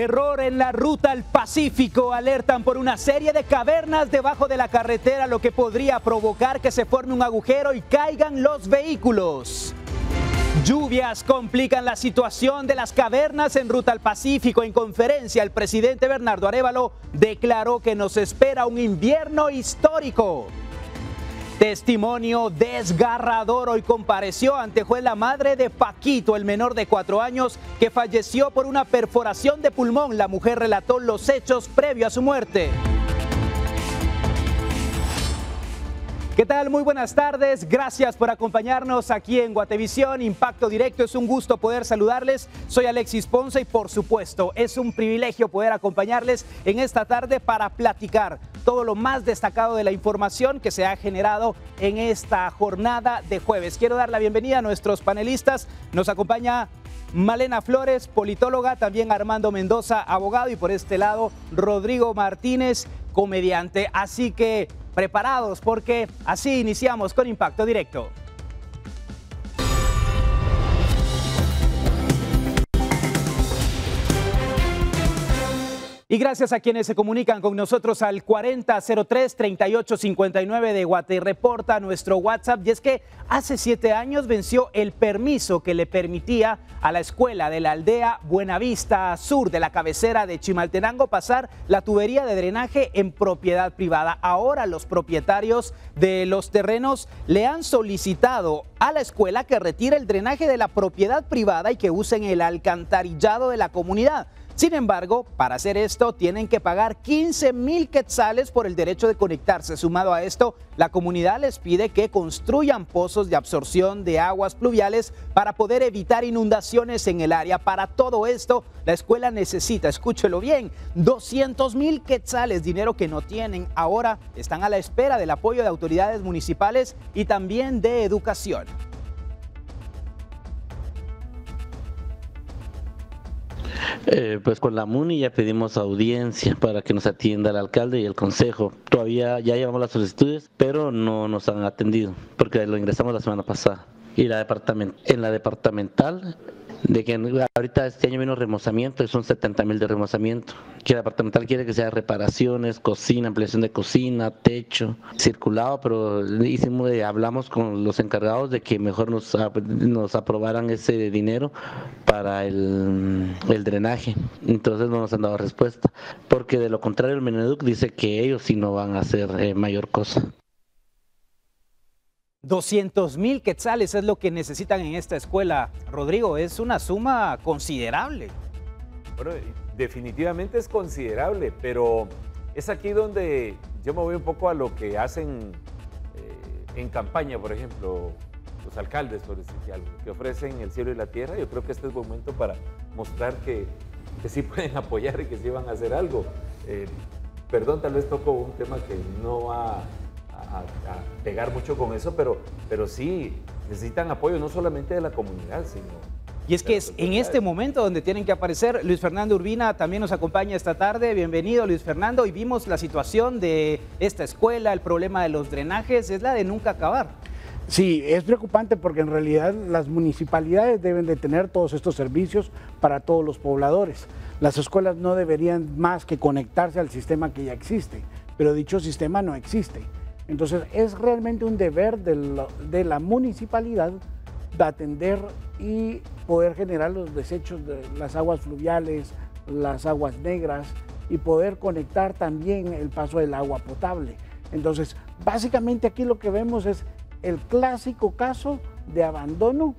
Terror en la ruta al Pacífico. Alertan por una serie de cavernas debajo de la carretera, lo que podría provocar que se forme un agujero y caigan los vehículos. Lluvias complican la situación de las cavernas en ruta al Pacífico. En conferencia, el presidente Bernardo Arévalo declaró que nos espera un invierno histórico. Testimonio desgarrador. Hoy compareció ante juez la madre de Paquito, el menor de 4 años que falleció por una perforación de pulmón. La mujer relató los hechos previo a su muerte. ¿Qué tal? Muy buenas tardes. Gracias por acompañarnos aquí en Guatevisión Impacto Directo. Es un gusto poder saludarles. Soy Alexis Ponce y por supuesto es un privilegio poder acompañarles en esta tarde para platicar todo lo más destacado de la información que se ha generado en esta jornada de jueves. Quiero dar la bienvenida a nuestros panelistas. Nos acompaña Malena Flores, politóloga, también Armando Mendoza, abogado, y por este lado Rodrigo Martínez, comediante. Así que preparados porque así iniciamos con Impacto Directo. Y gracias a quienes se comunican con nosotros al 4003-3859 de Guate Reporta, nuestro WhatsApp. Y es que hace 7 años venció el permiso que le permitía a la escuela de la aldea Buenavista Sur de la cabecera de Chimaltenango pasar la tubería de drenaje en propiedad privada. Ahora los propietarios de los terrenos le han solicitado a la escuela que retire el drenaje de la propiedad privada y que usen el alcantarillado de la comunidad. Sin embargo, para hacer esto tienen que pagar 15,000 quetzales por el derecho de conectarse. Sumado a esto, la comunidad les pide que construyan pozos de absorción de aguas pluviales para poder evitar inundaciones en el área. Para todo esto, la escuela necesita, escúchelo bien, 200,000 quetzales, dinero que no tienen. Ahora están a la espera del apoyo de autoridades municipales y también de educación. Pues con la MUNI ya pedimos audiencia para que nos atienda el alcalde y el consejo. Todavía ya llevamos las solicitudes, pero no nos han atendido porque lo ingresamos la semana pasada. Y en la departamental, de que ahorita este año vino remozamiento, son 70,000 de remozamiento. Que la departamental quiere que sea reparaciones, cocina, ampliación de cocina, techo, circulado, pero hablamos con los encargados de que mejor nos aprobaran ese dinero para el drenaje. Entonces no nos han dado respuesta, porque de lo contrario el Meneduc dice que ellos sí no van a hacer mayor cosa. 200,000 quetzales es lo que necesitan en esta escuela. Rodrigo, es una suma considerable. Bueno, definitivamente es considerable, pero es aquí donde yo me voy un poco a lo que hacen en campaña, por ejemplo, los alcaldes, por decir algo, que ofrecen el cielo y la tierra. Yo creo que este es buen momento para mostrar que sí pueden apoyar y que sí van a hacer algo. Perdón, tal vez toco un tema que no va a pegar mucho con eso, pero sí necesitan apoyo no solamente de la comunidad, sino... Y es que es en este momento donde tienen que aparecer. Luis Fernando Urbina también nos acompaña esta tarde. Bienvenido, Luis Fernando. Y vimos la situación de esta escuela, el problema de los drenajes, es la de nunca acabar. Sí, es preocupante porque en realidad las municipalidades deben de tener todos estos servicios para todos los pobladores. Las escuelas no deberían más que conectarse al sistema que ya existe, pero dicho sistema no existe. Entonces es realmente un deber de la municipalidad de atender y poder generar los desechos de las aguas fluviales, las aguas negras y poder conectar también el paso del agua potable. Entonces, básicamente aquí lo que vemos es el clásico caso de abandono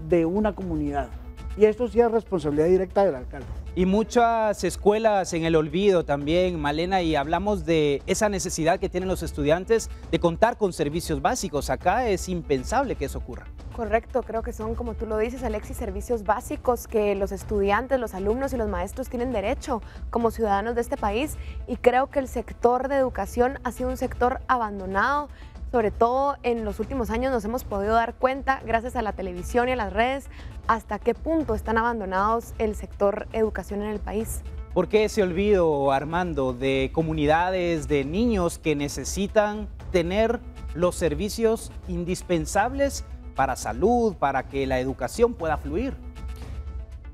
de una comunidad. Y esto sí es responsabilidad directa del alcalde. Y muchas escuelas en el olvido también, Malena, y hablamos de esa necesidad que tienen los estudiantes de contar con servicios básicos. Acá es impensable que eso ocurra. Correcto, creo que son, como tú lo dices, Alexis, servicios básicos que los estudiantes, los alumnos y los maestros tienen derecho como ciudadanos de este país, y creo que el sector de educación ha sido un sector abandonado. Sobre todo en los últimos años nos hemos podido dar cuenta, gracias a la televisión y a las redes, hasta qué punto están abandonados el sector educación en el país. ¿Por qué ese olvido, Armando, de comunidades, de niños que necesitan tener los servicios indispensables para salud, para que la educación pueda fluir?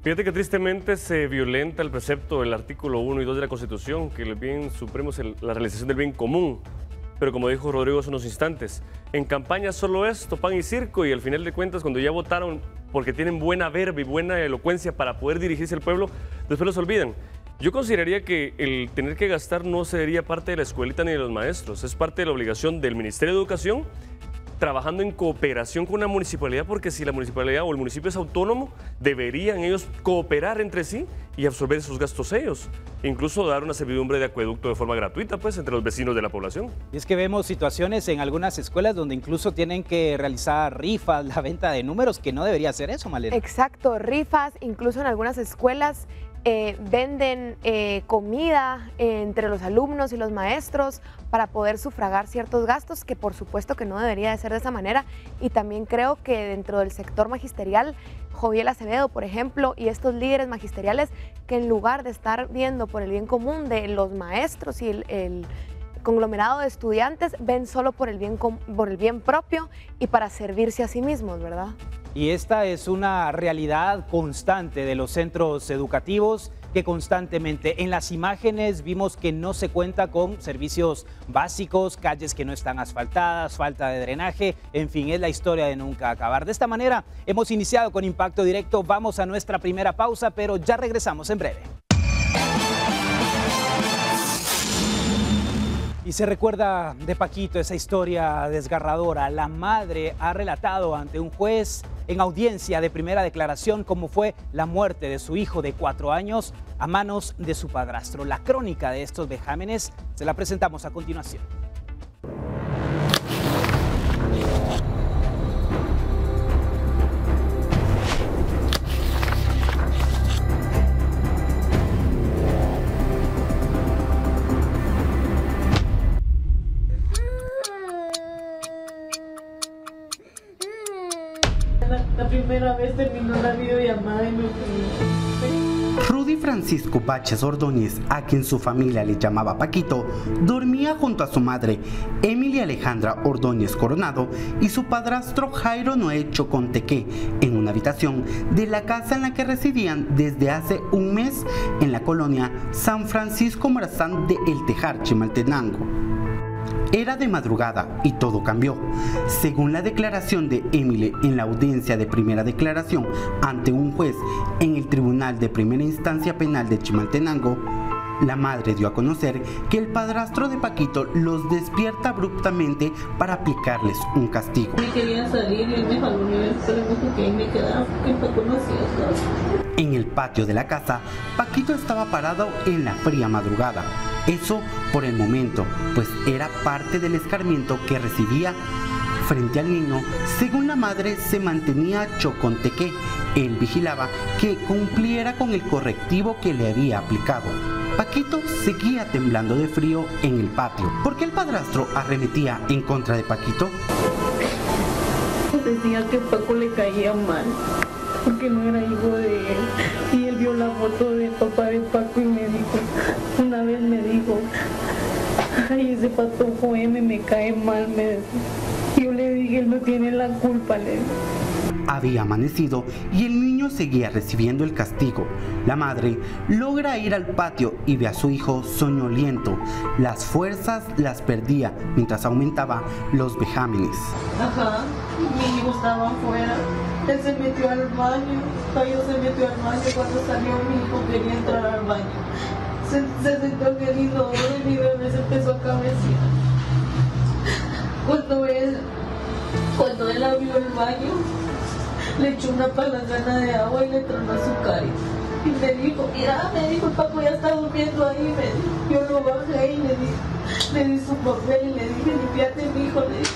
Fíjate que tristemente se violenta el precepto del artículo 1 y 2 de la Constitución, que el bien supremo es la realización del bien común. Pero como dijo Rodrigo hace unos instantes, en campaña solo esto, pan y circo, y al final de cuentas cuando ya votaron porque tienen buena verba y buena elocuencia para poder dirigirse al pueblo, después los olvidan. Yo consideraría que el tener que gastar no sería parte de la escuelita ni de los maestros, es parte de la obligación del Ministerio de Educación, trabajando en cooperación con la municipalidad, porque si la municipalidad o el municipio es autónomo, deberían ellos cooperar entre sí y absorber esos gastos ellos. Incluso dar una servidumbre de acueducto de forma gratuita, pues, entre los vecinos de la población. Y es que vemos situaciones en algunas escuelas donde incluso tienen que realizar rifas, la venta de números, que no debería ser eso, Malena. Exacto, rifas, incluso en algunas escuelas venden comida entre los alumnos y los maestros para poder sufragar ciertos gastos, que por supuesto que no debería de ser de esa manera. Y también creo que dentro del sector magisterial, Joviel Acevedo, por ejemplo, y estos líderes magisteriales, que en lugar de estar viendo por el bien común de los maestros y el conglomerado de estudiantes, ven solo por el bien propio y para servirse a sí mismos, ¿verdad? Y esta es una realidad constante de los centros educativos, que constantemente en las imágenes vimos que no se cuenta con servicios básicos, calles que no están asfaltadas, falta de drenaje, en fin, es la historia de nunca acabar. De esta manera hemos iniciado con Impacto Directo, vamos a nuestra primera pausa, pero ya regresamos en breve. Y se recuerda de Paquito esa historia desgarradora. La madre ha relatado ante un juez en audiencia de primera declaración cómo fue la muerte de su hijo de 4 años a manos de su padrastro. La crónica de estos vejámenes se la presentamos a continuación. La primera vez terminó la videollamada y me fui. Rudy Francisco Baches Ordóñez, a quien su familia le llamaba Paquito, dormía junto a su madre, Emilia Alejandra Ordóñez Coronado, y su padrastro Jairo Noé Choconteque, en una habitación de la casa en la que residían desde hace un mes en la colonia San Francisco Morazán de El Tejar, Chimaltenango. Era de madrugada y todo cambió. Según la declaración de Emily en la audiencia de primera declaración ante un juez en el Tribunal de Primera Instancia Penal de Chimaltenango, la madre dio a conocer que el padrastro de Paquito los despierta abruptamente para aplicarles un castigo. Me quería salir y él me jaló y me dijo que ahí me quedaba porque Paco no hacía caso. En el patio de la casa, Paquito estaba parado en la fría madrugada. Eso por el momento, pues era parte del escarmiento que recibía. Frente al niño, según la madre, se mantenía Choconteque. Él vigilaba que cumpliera con el correctivo que le había aplicado. Paquito seguía temblando de frío en el patio. ¿Por qué el padrastro arremetía en contra de Paquito? Decía que Paco le caía mal, porque no era hijo de él. Y él vio la foto del papá de Paco y me dijo, una vez me dijo, ay, ese patojo M me cae mal, me decía. Yo le dije, él no tiene la culpa, le dije. Había amanecido y el niño seguía recibiendo el castigo. La madre logra ir al patio y ve a su hijo soñoliento. Las fuerzas las perdía mientras aumentaban los vejámenes. Ajá, mi hijo estaba afuera. Él se metió al baño. Cayo se metió al baño. Cuando salió mi hijo quería entrar al baño. Se sentó en el inodoro y mi bebé se empezó a cabecear. Cuando él abrió el baño, le echó una palangana de agua y le tronó su cara. Y me dijo, mira, me dijo, el Paco ya está durmiendo ahí. Me dijo, yo lo bajé y le di su papel y le dije, limpiate, mi hijo. Le dije,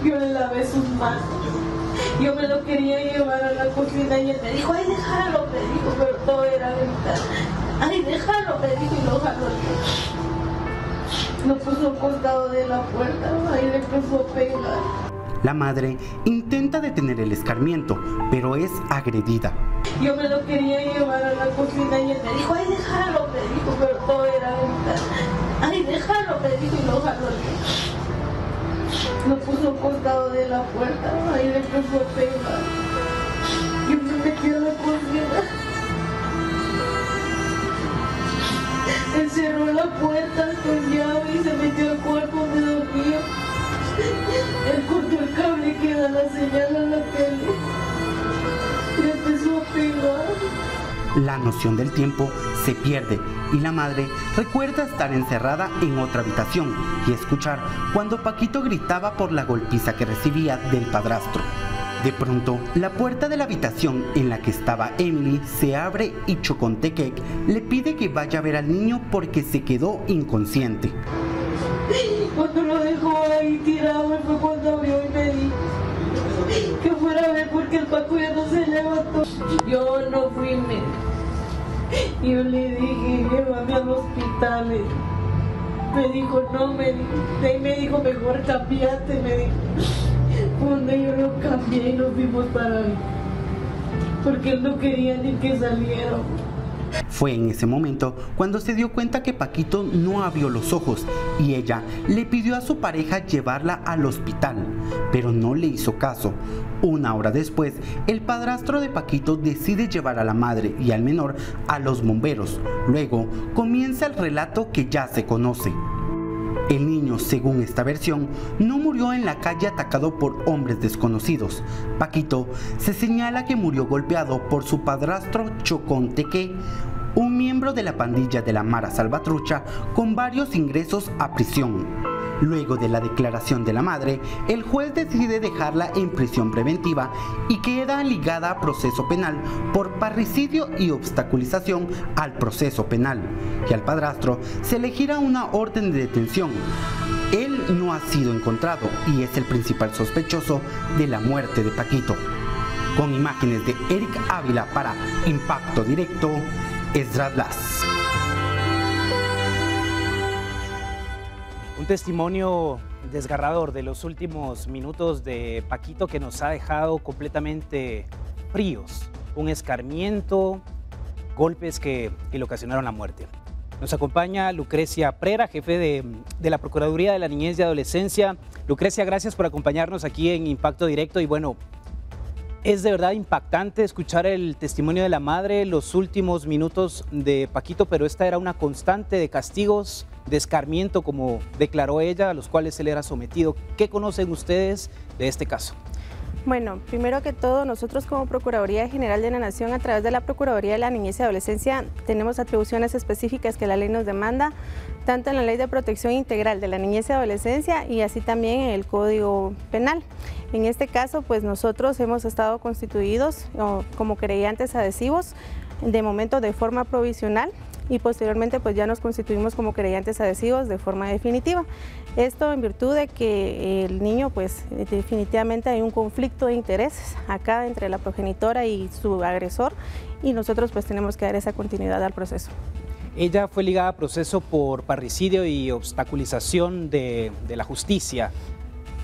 yo le lavé sus manos. Yo me lo quería llevar a la cocina y él me dijo, ay, déjalo, me dijo, pero todo era gritar. Ay, déjalo, me dijo, y lo jaló. Lo puso al costado de la puerta, ahí le empezó a pegar. La madre intenta detener el escarmiento, pero es agredida. Yo me lo quería llevar a la cocina y él me dijo, ay, déjalo, me dijo, pero todo era gritar. Ay, déjalo, me dijo, y lo jaló. Lo puso al costado de la puerta, ahí le empezó a pegar. Yo me metí a la cocina puertas con llave y se metió al cuarto donde dormía. Él cortó el cable que da la señal a la tele y empezó a pegar. La noción del tiempo se pierde y la madre recuerda estar encerrada en otra habitación y escuchar cuando Paquito gritaba por la golpiza que recibía del padrastro. De pronto, la puerta de la habitación en la que estaba Emily se abre y Chocontepec le pide que vaya a ver al niño porque se quedó inconsciente. Cuando lo dejó ahí tirado, fue cuando abrió y me dijo que fuera a ver porque el Paco ya no se levantó. Yo no fui, yo le dije, llévame al hospital. Me dijo, no, me dijo, mejor cambiate, me dijo. Cuando yo lo cambié y nos fuimos para ahí, porque él no quería ni que saliera. Fue en ese momento cuando se dio cuenta que Paquito no abrió los ojos y ella le pidió a su pareja llevarla al hospital, pero no le hizo caso. Una hora después, el padrastro de Paquito decide llevar a la madre y al menor a los bomberos. Luego comienza el relato que ya se conoce. El niño, según esta versión, no murió en la calle atacado por hombres desconocidos. Paquito se señala que murió golpeado por su padrastro Chocontepec, un miembro de la pandilla de la Mara Salvatrucha con varios ingresos a prisión. Luego de la declaración de la madre, el juez decide dejarla en prisión preventiva y queda ligada a proceso penal por parricidio y obstaculización al proceso penal. Y al padrastro se le gira una orden de detención. Él no ha sido encontrado y es el principal sospechoso de la muerte de Paquito. Con imágenes de Eric Ávila para Impacto Directo, Esdras Blas. Un testimonio desgarrador de los últimos minutos de Paquito que nos ha dejado completamente fríos. Un escarmiento, golpes que le ocasionaron la muerte. Nos acompaña Lucrecia Prera, jefe de la Procuraduría de la Niñez y Adolescencia. Lucrecia, gracias por acompañarnos aquí en Impacto Directo. Y bueno, es de verdad impactante escuchar el testimonio de la madre, los últimos minutos de Paquito, pero esta era una constante de castigos, de escarmiento, como declaró ella, a los cuales él era sometido. ¿Qué conocen ustedes de este caso? Bueno, primero que todo, nosotros como Procuraduría General de la Nación, a través de la Procuraduría de la Niñez y Adolescencia, tenemos atribuciones específicas que la ley nos demanda, tanto en la Ley de Protección Integral de la Niñez y Adolescencia y así también en el Código Penal. En este caso, pues nosotros hemos estado constituidos como querellantes adhesivos, de momento de forma provisional, y posteriormente pues ya nos constituimos como querellantes adhesivos de forma definitiva. Esto en virtud de que el niño pues definitivamente hay un conflicto de intereses acá entre la progenitora y su agresor y nosotros pues tenemos que dar esa continuidad al proceso. Ella fue ligada a proceso por parricidio y obstaculización de la justicia.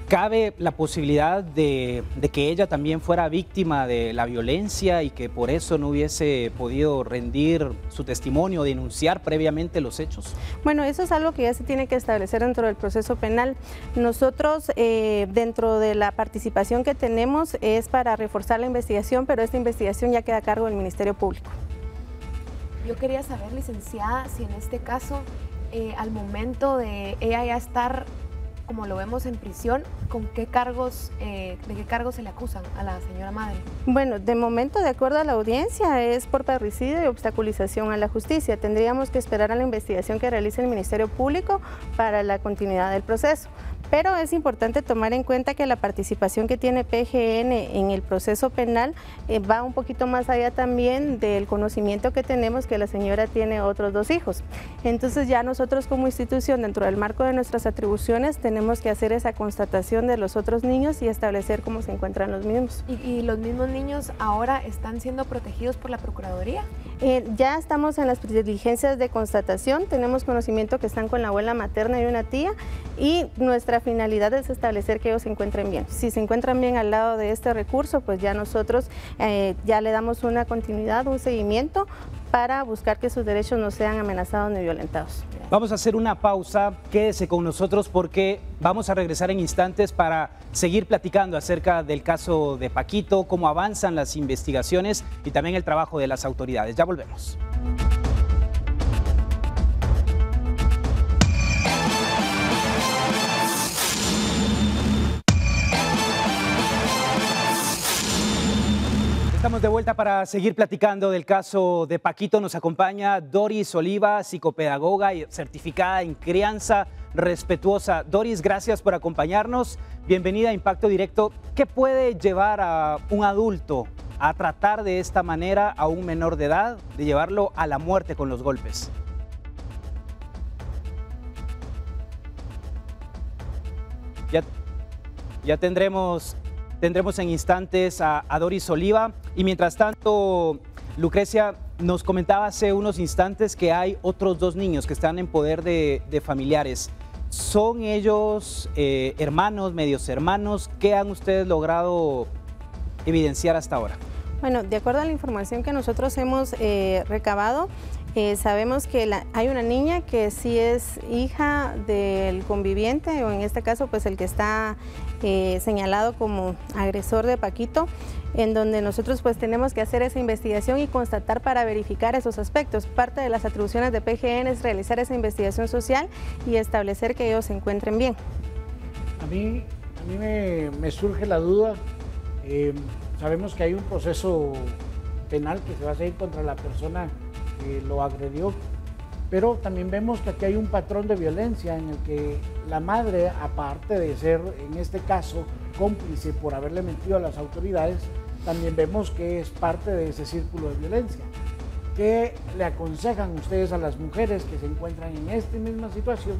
¿Cabe la posibilidad de que ella también fuera víctima de la violencia y que por eso no hubiese podido rendir su testimonio o denunciar previamente los hechos? Bueno, eso es algo que ya se tiene que establecer dentro del proceso penal. Nosotros, dentro de la participación que tenemos, es para reforzar la investigación, pero esta investigación ya queda a cargo del Ministerio Público. Yo quería saber, licenciada, si en este caso, al momento de ella ya estar, como lo vemos en prisión, ¿con qué cargos, de qué cargos se le acusan a la señora madre? Bueno, de momento, de acuerdo a la audiencia, es por parricidio y obstaculización a la justicia. Tendríamos que esperar a la investigación que realice el Ministerio Público para la continuidad del proceso. Pero es importante tomar en cuenta que la participación que tiene PGN en el proceso penal va un poquito más allá también del conocimiento que tenemos que la señora tiene otros 2 hijos. Entonces ya nosotros como institución, dentro del marco de nuestras atribuciones, tenemos que hacer esa constatación de los otros niños y establecer cómo se encuentran los mismos. ¿Y los mismos niños ahora están siendo protegidos por la Procuraduría? Ya estamos en las diligencias de constatación, tenemos conocimiento que están con la abuela materna y una tía y nuestra finalidad es establecer que ellos se encuentren bien. Si se encuentran bien al lado de este recurso, pues ya nosotros ya le damos una continuidad, un seguimiento para buscar que sus derechos no sean amenazados ni violentados. Vamos a hacer una pausa, quédese con nosotros porque vamos a regresar en instantes para seguir platicando acerca del caso de Paquito, cómo avanzan las investigaciones y también el trabajo de las autoridades. Ya volvemos. estamos de vuelta para seguir platicando del caso de Paquito. Nos acompaña Doris Oliva, psicopedagoga y certificada en crianza respetuosa. Doris, gracias por acompañarnos. Bienvenida a Impacto Directo. ¿Qué puede llevar a un adulto a tratar de esta manera a un menor de edad, de llevarlo a la muerte con los golpes? Ya tendremos en instantes a Doris Oliva. Y mientras tanto, Lucrecia, nos comentaba hace unos instantes que hay otros 2 niños que están en poder de familiares. ¿Son ellos hermanos, medios hermanos? ¿Qué han ustedes logrado evidenciar hasta ahora? Bueno, de acuerdo a la información que nosotros hemos recabado, sabemos que hay una niña que sí es hija del conviviente, o en este caso pues el que está señalado como agresor de Paquito, en donde nosotros pues tenemos que hacer esa investigación y constatar para verificar esos aspectos. Parte de las atribuciones de PGN es realizar esa investigación social y establecer que ellos se encuentren bien. A mí me surge la duda. Sabemos que hay un proceso penal que se va a seguir contra la persona que lo agredió, pero también vemos que aquí hay un patrón de violencia en el que la madre, aparte de ser en este caso cómplice por haberle mentido a las autoridades, también vemos que es parte de ese círculo de violencia. ¿Qué le aconsejan ustedes a las mujeres que se encuentran en esta misma situación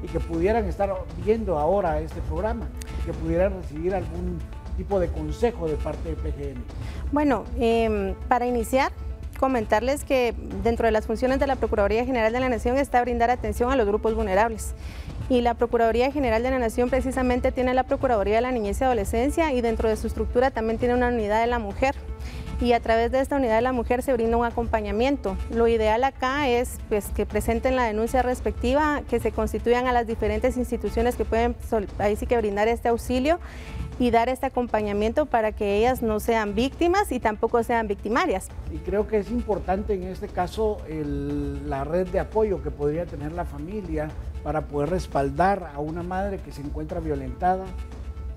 y que pudieran estar viendo ahora este programa, que pudieran recibir algún tipo de consejo de parte de PGN? Bueno, para iniciar, comentarles que dentro de las funciones de la Procuraduría General de la Nación está brindar atención a los grupos vulnerables. Y la Procuraduría General de la Nación precisamente tiene la Procuraduría de la Niñez y Adolescencia, y dentro de su estructura también tiene una unidad de la mujer. Y a través de esta unidad de la mujer se brinda un acompañamiento. Lo ideal acá es pues, que presenten la denuncia respectiva, que se constituyan a las diferentes instituciones que pueden ahí sí que brindar este auxilio y dar este acompañamiento para que ellas no sean víctimas y tampoco sean victimarias. Y creo que es importante en este caso la red de apoyo que podría tener la familia para poder respaldar a una madre que se encuentra violentada,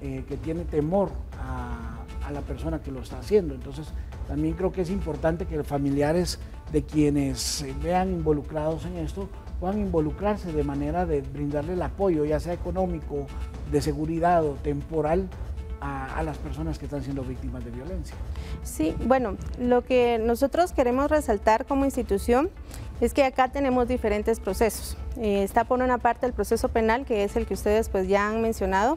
que tiene temor a la persona que lo está haciendo. Entonces también creo que es importante que los familiares de quienes se vean involucrados en esto puedan involucrarse de manera de brindarle el apoyo, ya sea económico, de seguridad o temporal, a las personas que están siendo víctimas de violencia. Sí, bueno, lo que nosotros queremos resaltar como institución es que acá tenemos diferentes procesos. Está por una parte el proceso penal, que es el que ustedes pues ya han mencionado,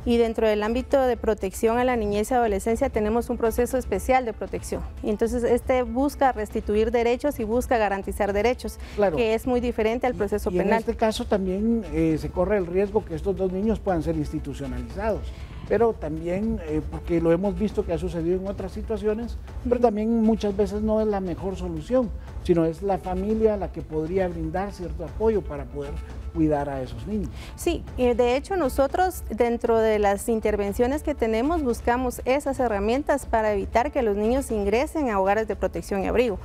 y dentro del ámbito de protección a la niñez y adolescencia tenemos un proceso especial de protección. Y entonces este busca restituir derechos y busca garantizar derechos, claro, que es muy diferente al proceso penal. En este caso también se corre el riesgo que estos 2 niños puedan ser institucionalizados. Pero también, porque lo hemos visto que ha sucedido en otras situaciones, pero también muchas veces no es la mejor solución, sino es la familia la que podría brindar cierto apoyo para poder cuidar a esos niños. Sí, de hecho nosotros dentro de las intervenciones que tenemos buscamos esas herramientas para evitar que los niños ingresen a hogares de protección y abrigo.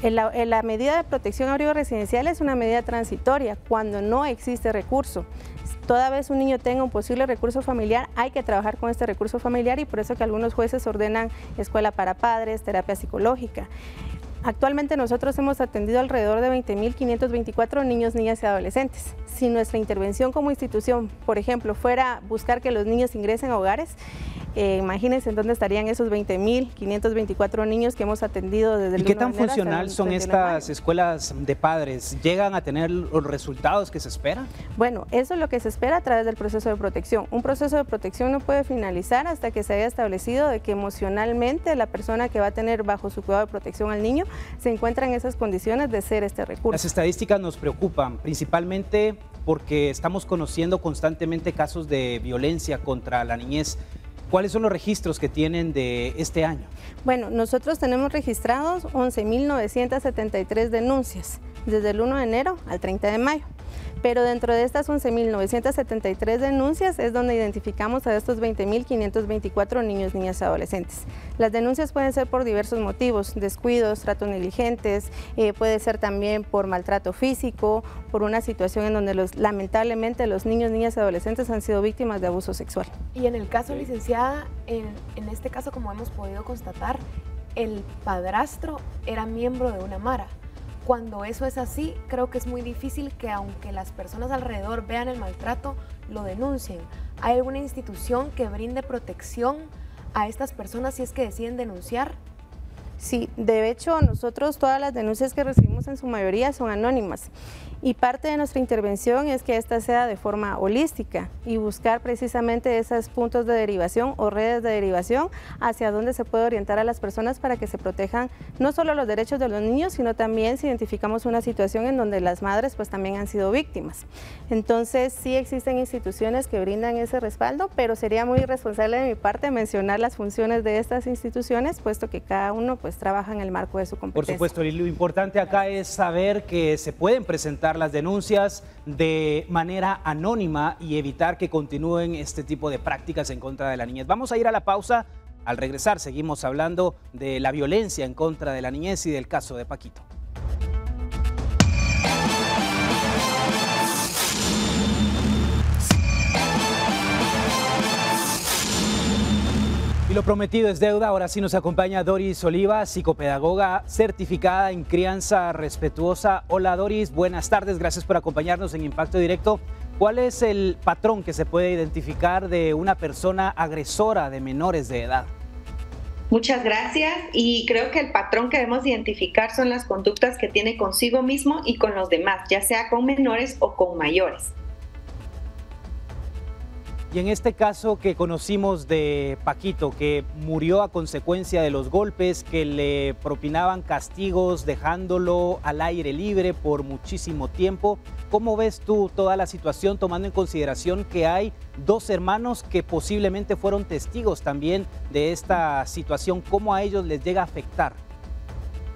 La medida de protección y abrigo residencial es una medida transitoria cuando no existe recurso. Toda vez un niño tenga un posible recurso familiar, hay que trabajar con este recurso familiar, y por eso que algunos jueces ordenan escuela para padres, terapia psicológica. Actualmente nosotros hemos atendido alrededor de 20.524 niños, niñas y adolescentes. Si nuestra intervención como institución, por ejemplo, fuera buscar que los niños ingresen a hogares, imagínense en dónde estarían esos 20.524 niños que hemos atendido desde el 1 de enero. ¿Y qué tan funcional son estas escuelas de padres? ¿Llegan a tener los resultados que se esperan? Bueno, eso es lo que se espera a través del proceso de protección. Un proceso de protección no puede finalizar hasta que se haya establecido de que emocionalmente la persona que va a tener bajo su cuidado de protección al niño se encuentra en esas condiciones de ser este recurso. Las estadísticas nos preocupan, principalmente porque estamos conociendo constantemente casos de violencia contra la niñez. ¿Cuáles son los registros que tienen de este año? Bueno, nosotros tenemos registrados 11.973 denuncias desde el 1 de enero al 30 de mayo. Pero dentro de estas 11.973 denuncias es donde identificamos a estos 20.524 niños, niñas y adolescentes. Las denuncias pueden ser por diversos motivos: descuidos, tratos negligentes, puede ser también por maltrato físico, por una situación en donde lamentablemente los niños, niñas y adolescentes han sido víctimas de abuso sexual. Y en el caso, licenciada, en este caso, como hemos podido constatar, el padrastro era miembro de una mara. Cuando eso es así, creo que es muy difícil que aunque las personas alrededor vean el maltrato, lo denuncien. ¿Hay alguna institución que brinde protección a estas personas si es que deciden denunciar? Sí, de hecho nosotros todas las denuncias que recibimos en su mayoría son anónimas y parte de nuestra intervención es que esta sea de forma holística y buscar precisamente esos puntos de derivación o redes de derivación hacia donde se puede orientar a las personas para que se protejan no solo los derechos de los niños, sino también si identificamos una situación en donde las madres pues también han sido víctimas. Entonces sí existen instituciones que brindan ese respaldo, pero sería muy irresponsable de mi parte mencionar las funciones de estas instituciones, puesto que cada uno pues trabaja en el marco de su competencia. Por supuesto, y lo importante acá es saber que se pueden presentar las denuncias de manera anónima y evitar que continúen este tipo de prácticas en contra de la niñez. Vamos a ir a la pausa. Al regresar seguimos hablando de la violencia en contra de la niñez y del caso de Paquito. Lo prometido es deuda. Ahora sí nos acompaña Doris Oliva, psicopedagoga certificada en crianza respetuosa. Hola Doris, buenas tardes, gracias por acompañarnos en Impacto Directo. ¿Cuál es el patrón que se puede identificar de una persona agresora de menores de edad? Muchas gracias, y creo que el patrón que debemos identificar son las conductas que tiene consigo mismo y con los demás, ya sea con menores o con mayores. Y en este caso que conocimos de Paquito, que murió a consecuencia de los golpes, que le propinaban castigos dejándolo al aire libre por muchísimo tiempo, ¿cómo ves tú toda la situación tomando en consideración que hay dos hermanos que posiblemente fueron testigos también de esta situación? ¿Cómo a ellos les llega a afectar?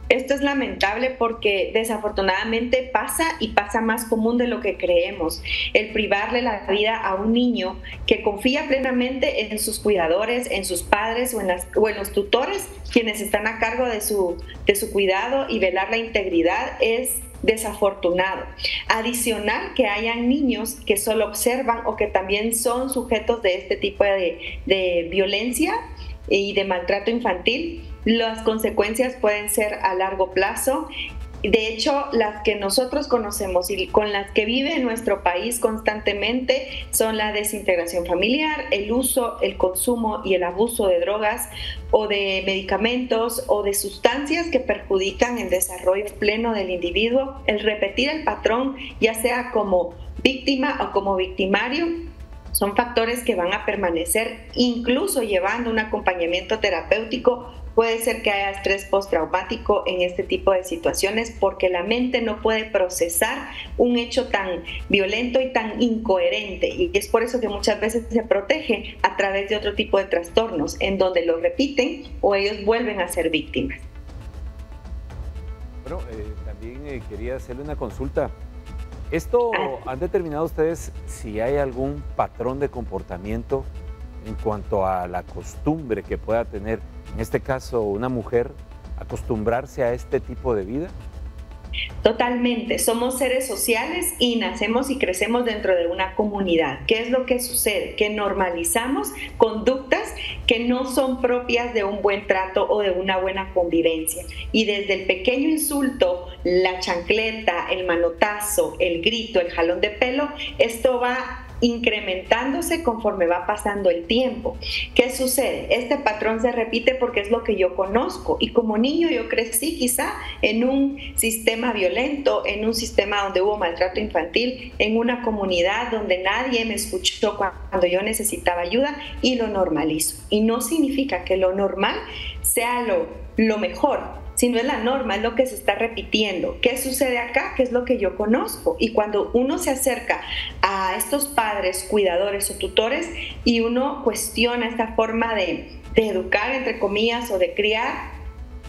Esto es lamentable porque desafortunadamente pasa y pasa más común de lo que creemos. El privarle la vida a un niño que confía plenamente en sus cuidadores, en sus padres o en los tutores, quienes están a cargo de su cuidado y velar la integridad, es desafortunado. Adicional que hayan niños que solo observan o que también son sujetos de este tipo de violencia y de maltrato infantil. Las consecuencias pueden ser a largo plazo. De hecho, las que nosotros conocemos y con las que vive en nuestro país constantemente son la desintegración familiar, el uso, el consumo y el abuso de drogas o de medicamentos o de sustancias que perjudican el desarrollo pleno del individuo, el repetir el patrón, ya sea como víctima o como victimario. Son factores que van a permanecer, incluso llevando un acompañamiento terapéutico. Puede ser que haya estrés postraumático en este tipo de situaciones porque la mente no puede procesar un hecho tan violento y tan incoherente, y es por eso que muchas veces se protege a través de otro tipo de trastornos en donde lo repiten o ellos vuelven a ser víctimas. Bueno, también quería hacerle una consulta. ¿Esto han determinado ustedes si hay algún patrón de comportamiento en cuanto a la costumbre que pueda tener, en este caso, una mujer, acostumbrarse a este tipo de vida? Totalmente, somos seres sociales y nacemos y crecemos dentro de una comunidad. ¿Qué es lo que sucede? Que normalizamos conductas que no son propias de un buen trato o de una buena convivencia. Y desde el pequeño insulto, la chancleta, el manotazo, el grito, el jalón de pelo, esto va incrementándose conforme va pasando el tiempo. ¿Qué sucede? Este patrón se repite porque es lo que yo conozco, y como niño yo crecí quizá en un sistema violento, en un sistema donde hubo maltrato infantil, en una comunidad donde nadie me escuchó cuando yo necesitaba ayuda, y lo normalizo. Y no significa que lo normal sea lo mejor, sino es la norma, es lo que se está repitiendo. ¿Qué sucede acá? ¿Qué es lo que yo conozco? Y cuando uno se acerca a estos padres, cuidadores o tutores, y uno cuestiona esta forma de educar, entre comillas, o de criar,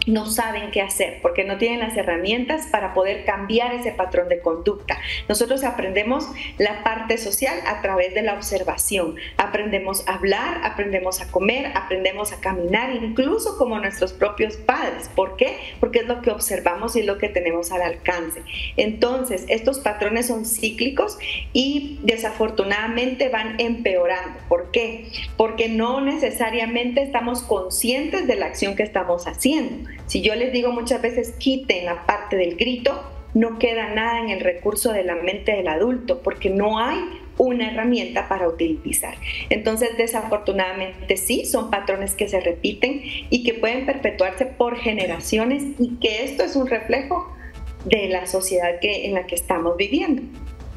no saben qué hacer porque no tienen las herramientas para poder cambiar ese patrón de conducta. Nosotros aprendemos la parte social a través de la observación. Aprendemos a hablar, aprendemos a comer, aprendemos a caminar, incluso como nuestros propios padres. ¿Por qué? Porque es lo que observamos y es lo que tenemos al alcance. Entonces, estos patrones son cíclicos y desafortunadamente van empeorando. ¿Por qué? Porque no necesariamente estamos conscientes de la acción que estamos haciendo. Si yo les digo muchas veces quiten la parte del grito, no queda nada en el recurso de la mente del adulto porque no hay una herramienta para utilizar. Entonces, desafortunadamente sí, son patrones que se repiten y que pueden perpetuarse por generaciones y que esto es un reflejo de la sociedad en la que estamos viviendo.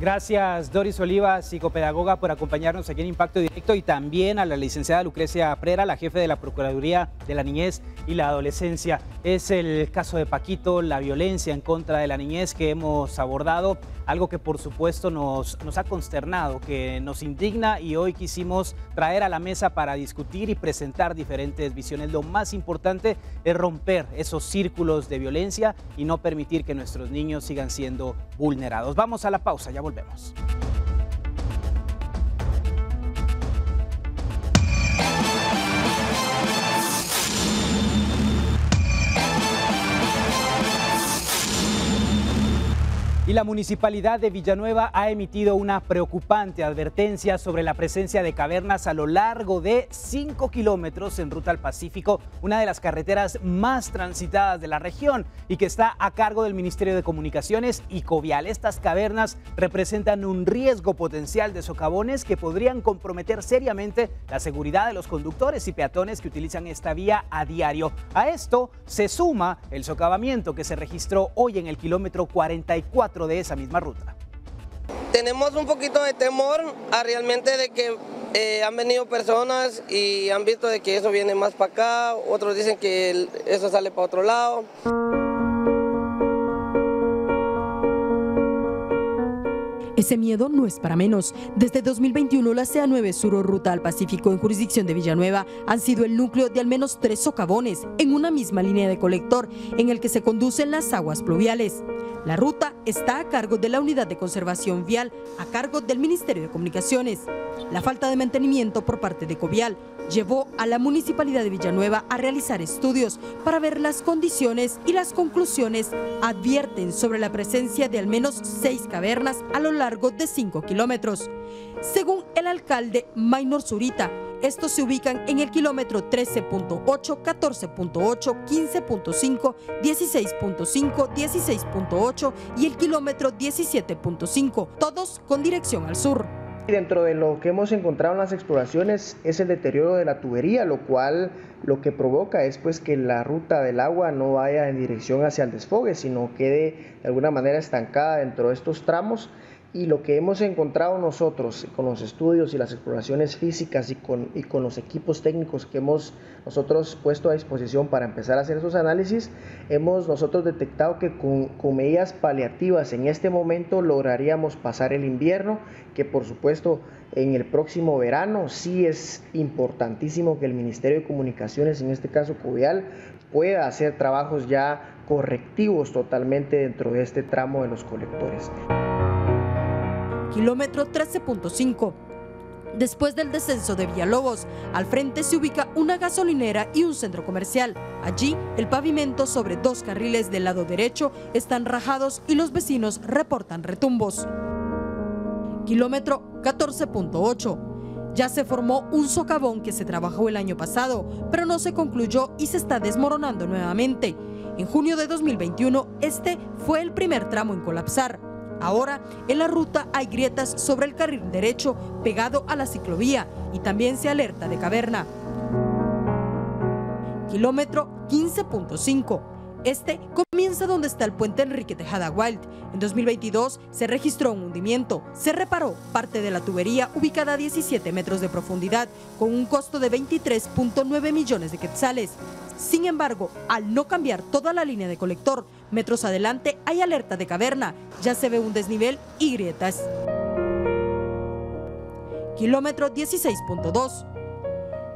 Gracias, Doris Oliva, psicopedagoga, por acompañarnos aquí en Impacto Directo, y también a la licenciada Lucrecia Prera, la jefe de la Procuraduría de la Niñez y la Adolescencia. Es el caso de Paquito, la violencia en contra de la niñez que hemos abordado, algo que por supuesto nos ha consternado, que nos indigna, y hoy quisimos traer a la mesa para discutir y presentar diferentes visiones. Lo más importante es romper esos círculos de violencia y no permitir que nuestros niños sigan siendo vulnerados. Vamos a la pausa, ya volvemos. Y la Municipalidad de Villanueva ha emitido una preocupante advertencia sobre la presencia de cavernas a lo largo de 5 kilómetros en ruta al Pacífico, una de las carreteras más transitadas de la región y que está a cargo del Ministerio de Comunicaciones y Covial. Estas cavernas representan un riesgo potencial de socavones que podrían comprometer seriamente la seguridad de los conductores y peatones que utilizan esta vía a diario. A esto se suma el socavamiento que se registró hoy en el kilómetro 44 de esa misma ruta. Tenemos un poquito de temor a realmente de que han venido personas y han visto de que eso viene más para acá, otros dicen que eso sale para otro lado. Ese miedo no es para menos. Desde 2021, la CA9 Sur o Ruta al Pacífico en jurisdicción de Villanueva han sido el núcleo de al menos 3 socavones en una misma línea de colector en el que se conducen las aguas pluviales. La ruta está a cargo de la Unidad de Conservación Vial, a cargo del Ministerio de Comunicaciones. La falta de mantenimiento por parte de Covial llevó a la Municipalidad de Villanueva a realizar estudios para ver las condiciones, y las conclusiones advierten sobre la presencia de al menos 6 cavernas a lo largo de 5 kilómetros. Según el alcalde Maynor Zurita, estos se ubican en el kilómetro 13.8, 14.8, 15.5, 16.5, 16.8 y el kilómetro 17.5, todos con dirección al sur. Dentro de lo que hemos encontrado en las exploraciones es el deterioro de la tubería, lo cual lo que provoca es pues que la ruta del agua no vaya en dirección hacia el desfogue, sino quede de alguna manera estancada dentro de estos tramos. Y lo que hemos encontrado nosotros con los estudios y las exploraciones físicas y con los equipos técnicos que hemos nosotros puesto a disposición para empezar a hacer esos análisis, hemos nosotros detectado que con medidas paliativas en este momento lograríamos pasar el invierno, que por supuesto en el próximo verano sí es importantísimo que el Ministerio de Comunicaciones, en este caso Covial, pueda hacer trabajos ya correctivos totalmente dentro de este tramo de los colectores. Kilómetro 13.5. Después del descenso de Villalobos, al frente se ubica una gasolinera y un centro comercial. Allí, el pavimento sobre 2 carriles del lado derecho están rajados y los vecinos reportan retumbos. Kilómetro 14.8. Ya se formó un socavón que se trabajó el año pasado, pero no se concluyó y se está desmoronando nuevamente. En junio de 2021, este fue el primer tramo en colapsar. Ahora, en la ruta hay grietas sobre el carril derecho pegado a la ciclovía y también se alerta de caverna. Kilómetro 15.5. Este comienza donde está el puente Enrique Tejada Wild. En 2022 se registró un hundimiento. Se reparó parte de la tubería ubicada a 17 metros de profundidad con un costo de 23.9 millones de quetzales. Sin embargo, al no cambiar toda la línea de colector, metros adelante hay alerta de caverna. Ya se ve un desnivel y grietas. Kilómetro 16.2.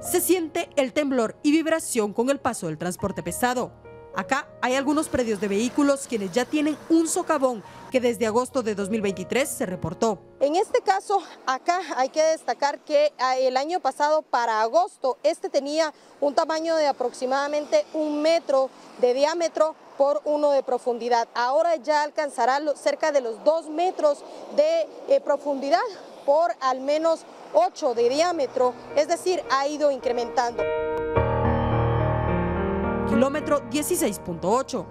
Se siente el temblor y vibración con el paso del transporte pesado. Acá hay algunos predios de vehículos quienes ya tienen un socavón que desde agosto de 2023 se reportó. En este caso, acá hay que destacar que el año pasado, para agosto, este tenía un tamaño de aproximadamente 1 metro de diámetro por 1 de profundidad. Ahora ya alcanzará cerca de los 2 metros de profundidad por al menos 8 de diámetro, es decir, ha ido incrementando. Kilómetro 16.8.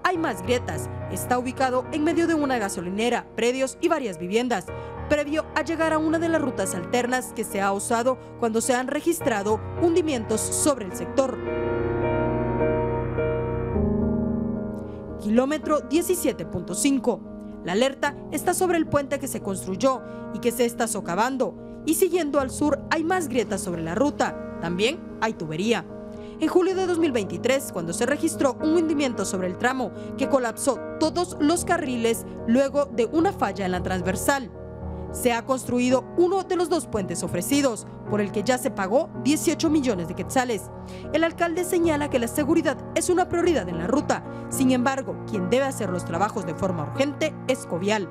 Hay más grietas. Está ubicado en medio de una gasolinera, predios y varias viviendas, previo a llegar a una de las rutas alternas que se ha usado cuando se han registrado hundimientos sobre el sector. Kilómetro 17.5. La alerta está sobre el puente que se construyó y que se está socavando. Y siguiendo al sur hay más grietas sobre la ruta. También hay tubería. En julio de 2023, cuando se registró un hundimiento sobre el tramo que colapsó todos los carriles luego de una falla en la transversal. Se ha construido uno de los 2 puentes ofrecidos, por el que ya se pagó 18 millones de quetzales. El alcalde señala que la seguridad es una prioridad en la ruta. Sin embargo, quien debe hacer los trabajos de forma urgente es Covial.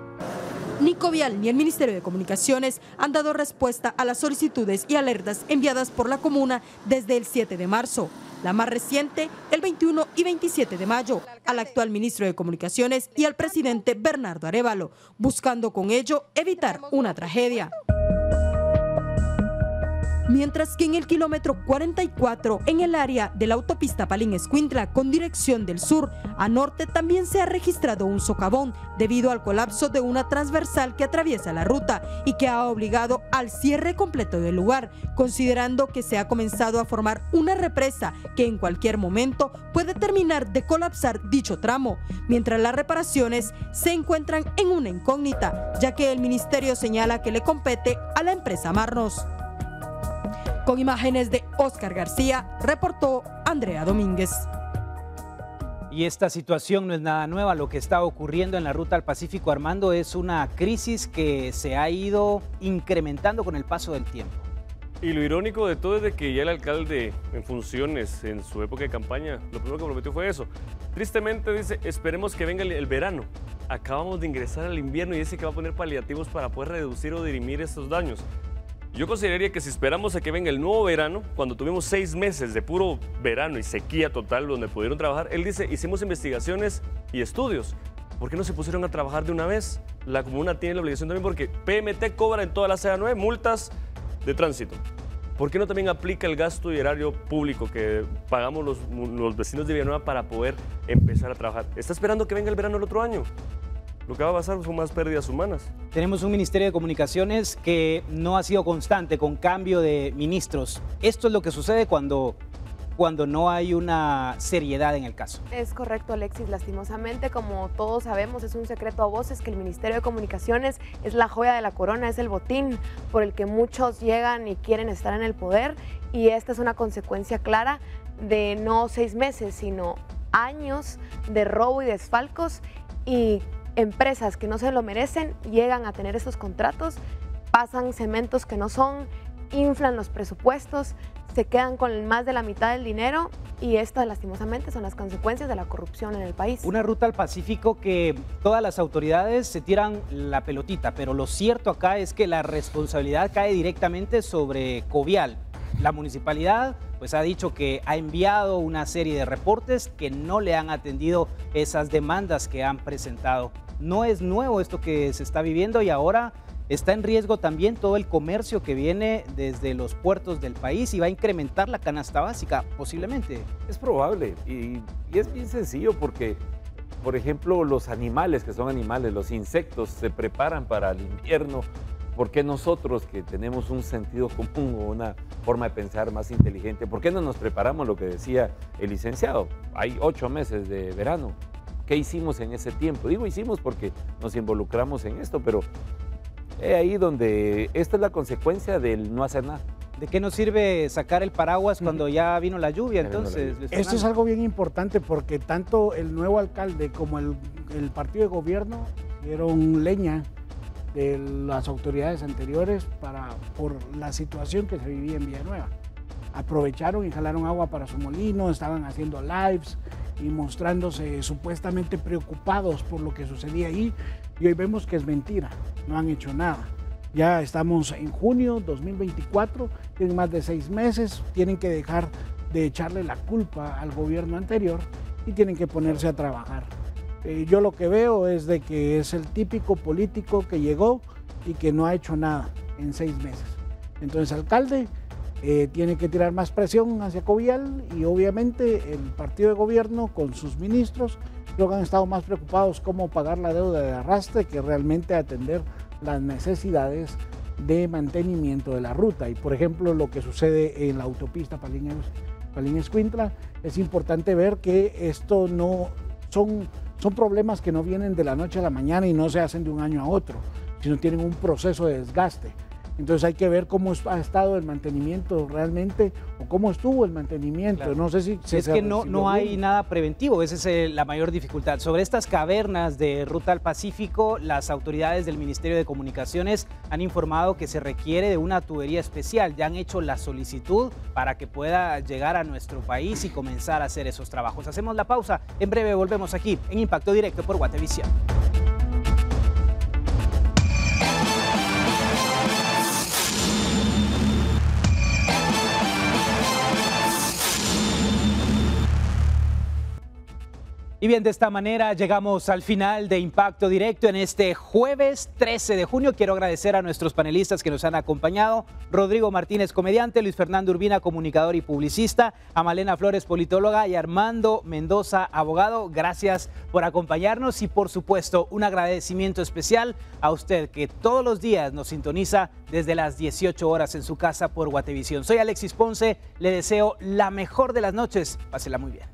Ni Covial ni el Ministerio de Comunicaciones han dado respuesta a las solicitudes y alertas enviadas por la comuna desde el 7 de marzo. La más reciente, el 21 y 27 de mayo, al actual ministro de Comunicaciones y al presidente Bernardo Arévalo, buscando con ello evitar una tragedia. Mientras que en el kilómetro 44, en el área de la autopista Palín-Escuintla con dirección del sur a norte, también se ha registrado un socavón debido al colapso de una transversal que atraviesa la ruta y que ha obligado al cierre completo del lugar, considerando que se ha comenzado a formar una represa que en cualquier momento puede terminar de colapsar dicho tramo, mientras las reparaciones se encuentran en una incógnita, ya que el ministerio señala que le compete a la empresa Marnos. Con imágenes de Oscar García, reportó Andrea Domínguez. Y esta situación no es nada nueva. Lo que está ocurriendo en la ruta al Pacífico, Armando, es una crisis que se ha ido incrementando con el paso del tiempo. Y lo irónico de todo es de que ya el alcalde en funciones en su época de campaña, lo primero que prometió fue eso. Tristemente dice, esperemos que venga el verano. Acabamos de ingresar al invierno y dice que va a poner paliativos para poder reducir o dirimir estos daños. Yo consideraría que si esperamos a que venga el nuevo verano, cuando tuvimos 6 meses de puro verano y sequía total donde pudieron trabajar, él dice, hicimos investigaciones y estudios. ¿Por qué no se pusieron a trabajar de una vez? La comuna tiene la obligación también porque PMT cobra en toda la CA9 multas de tránsito. ¿Por qué no también aplica el gasto y erario público que pagamos los vecinos de Villanueva para poder empezar a trabajar? Está esperando que venga el verano el otro año. Lo que va a pasar son más pérdidas humanas. Tenemos un Ministerio de Comunicaciones que no ha sido constante con cambio de ministros. Esto es lo que sucede cuando no hay una seriedad en el caso. Es correcto, Alexis. Lastimosamente, como todos sabemos, es un secreto a voces que el Ministerio de Comunicaciones es la joya de la corona, es el botín por el que muchos llegan y quieren estar en el poder. Y esta es una consecuencia clara de no 6 meses, sino años de robo y desfalcos, y empresas que no se lo merecen llegan a tener esos contratos, pasan cementos que no son, inflan los presupuestos, se quedan con más de la mitad del dinero, y estas lastimosamente son las consecuencias de la corrupción en el país. Una ruta al Pacífico que todas las autoridades se tiran la pelotita, pero lo cierto acá es que la responsabilidad cae directamente sobre Covial. La municipalidad pues ha dicho que ha enviado una serie de reportes que no le han atendido esas demandas que han presentado. No es nuevo esto que se está viviendo, y ahora está en riesgo también todo el comercio que viene desde los puertos del país y va a incrementar la canasta básica posiblemente. Es probable, y es bien sencillo porque, por ejemplo, los animales, que son animales, los insectos, se preparan para el invierno. ¿Por qué nosotros, que tenemos un sentido común o una forma de pensar más inteligente, por qué no nos preparamos? Lo que decía el licenciado, hay 8 meses de verano. ¿Qué hicimos en ese tiempo? Digo hicimos porque nos involucramos en esto, pero es ahí donde esta es la consecuencia del no hacer nada. ¿De qué nos sirve sacar el paraguas cuando ya vino la lluvia? Entonces, esto es algo bien importante porque tanto el nuevo alcalde como el partido de gobierno dieron leña de las autoridades anteriores por la situación que se vivía en Villanueva. Aprovecharon y jalaron agua para su molino, estaban haciendo lives y mostrándose supuestamente preocupados por lo que sucedía ahí, y hoy vemos que es mentira, no han hecho nada. Ya estamos en junio 2024, tienen más de 6 meses, tienen que dejar de echarle la culpa al gobierno anterior y tienen que ponerse a trabajar. Yo lo que veo es de que es el típico político que llegó y que no ha hecho nada en 6 meses. Entonces, alcalde, tiene que tirar más presión hacia Covial, y obviamente el partido de gobierno con sus ministros creo que han estado más preocupados cómo pagar la deuda de arrastre que realmente atender las necesidades de mantenimiento de la ruta. Y por ejemplo, lo que sucede en la autopista Palín-Escuintla, es importante ver que esto no son problemas que no vienen de la noche a la mañana y no se hacen de un año a otro, sino tienen un proceso de desgaste. Entonces hay que ver cómo ha estado el mantenimiento realmente, o cómo estuvo el mantenimiento. Claro. No sé si es que no hay nada preventivo, esa es la mayor dificultad. Sobre estas cavernas de Ruta al Pacífico, las autoridades del Ministerio de Comunicaciones han informado que se requiere de una tubería especial. Ya han hecho la solicitud para que pueda llegar a nuestro país y comenzar a hacer esos trabajos. Hacemos la pausa, en breve volvemos aquí en Impacto Directo por Guatevisión. Y bien, de esta manera llegamos al final de Impacto Directo en este jueves 13 de junio. Quiero agradecer a nuestros panelistas que nos han acompañado: Rodrigo Martínez, comediante; Luis Fernando Urbina, comunicador y publicista; a Malena Flores, politóloga; y Armando Mendoza, abogado. Gracias por acompañarnos, y por supuesto un agradecimiento especial a usted que todos los días nos sintoniza desde las 18 horas en su casa por Guatevisión. Soy Alexis Ponce, le deseo la mejor de las noches. Pásela muy bien.